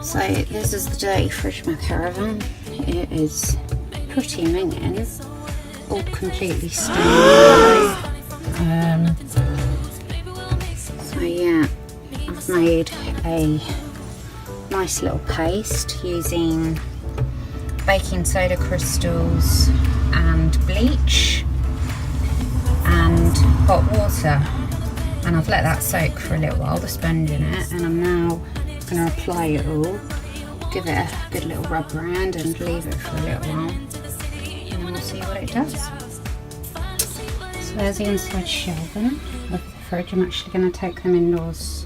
So this is the dirty fridge of my Caravan. It is pretty minging, all completely stained. So yeah, I've made a nice little paste using baking soda crystals and bleach and hot water, and I've let that soak for a little while, the sponge in it, and I'm now going to apply it all, give it a good little rub around and leave it for a little while, and then we'll see what it does. So there's the inside shelving of the fridge. I'm actually going to take them indoors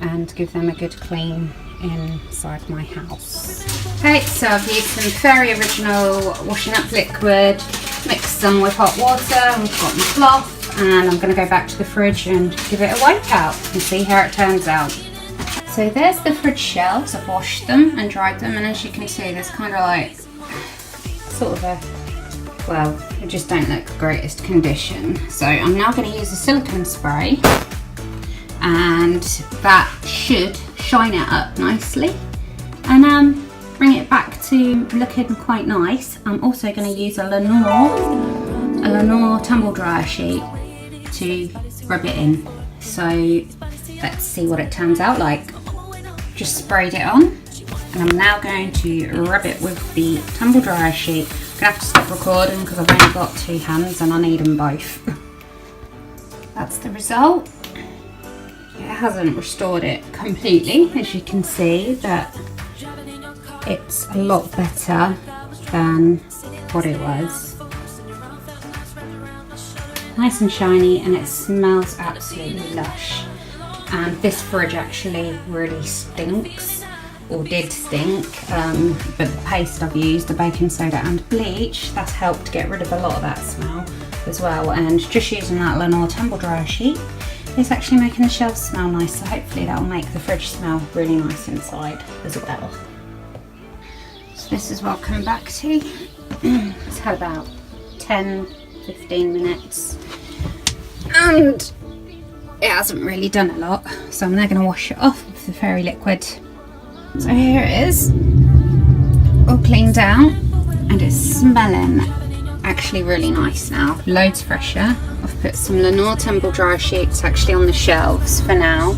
and give them a good clean inside my house. Okay, so I've used some very original washing up liquid, mixed them with hot water, and I've got my cloth, and I'm going to go back to the fridge and give it a wipe out and see how it turns out. So there's the fridge shelves. I've washed them and dried them, and as you can see, there's kind of like sort of a, well, they just don't look the greatest condition. So I'm now going to use a silicone spray, and that should shine it up nicely and bring it back to looking quite nice. I'm also going to use a Lenore tumble dryer sheet to rub it in. So let's see what it turns out like. Just sprayed it on, and I'm now going to rub it with the tumble dryer sheet. I'm going to have to stop recording because I've only got two hands and I need them both. That's the result. It hasn't restored it completely, as you can see, but it's a lot better than what it was. Nice and shiny, and it smells absolutely lush. And this fridge actually really stinks, or did stink, but the paste I've used, the baking soda and bleach, that's helped get rid of a lot of that smell as well. And just using that Lenore tumble dryer sheet, it's actually making the shelves smell nice, so hopefully that will make the fridge smell really nice inside as well. So this is what I'll come back to. It's had about 10-15 minutes, and it hasn't really done a lot, so I'm now going to wash it off with the fairy liquid. So here it is, all cleaned out, and it's smelling actually really nice now, loads fresher. I've put some Lenore tumble dryer sheets actually on the shelves for now,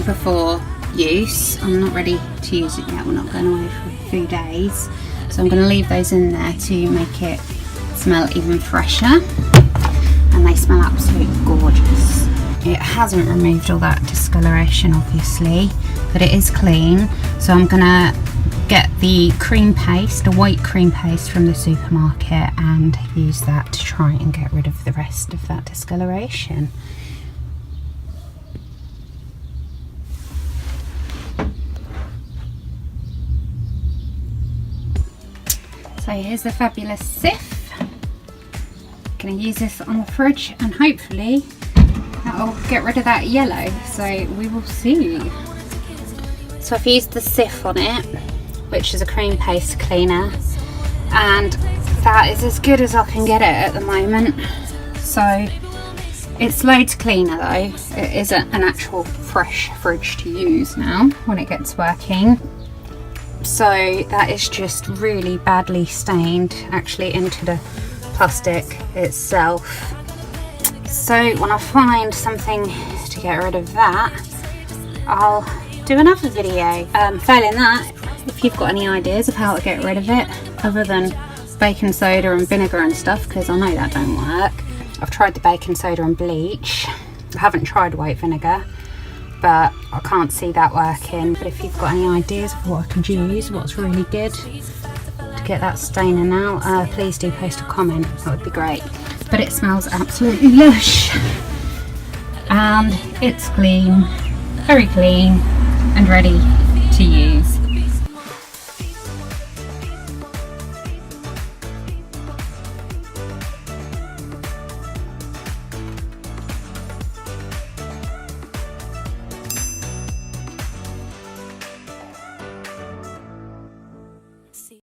before use. I'm not ready to use it yet, we're not going away for a few days, so I'm going to leave those in there to make it smell even fresher, and they smell absolutely gorgeous. It hasn't removed all that discoloration obviously, but it is clean, so I'm gonna get the cream paste, a white cream paste from the supermarket, and use that to try and get rid of the rest of that discoloration. So here's the fabulous sieve. Gonna use this on the fridge, and hopefully that'll get rid of that yellow, so we will see. So I've used the sieve on it, which is a cream paste cleaner, and that is as good as I can get it at the moment. So it's loads cleaner though. It is an actual fresh fridge to use now when it gets working. So that is just really badly stained actually into the plastic itself. So when I find something to get rid of that, I'll do another video. Failing that, if you've got any ideas of how to get rid of it other than baking soda and vinegar and stuff, because I know that don't work. I've tried the baking soda and bleach. I haven't tried white vinegar, but I can't see that working. But if you've got any ideas of what I could use, what's really good to get that staining out, please do post a comment, that would be great. But it smells absolutely lush, and it's clean, very clean and ready to use.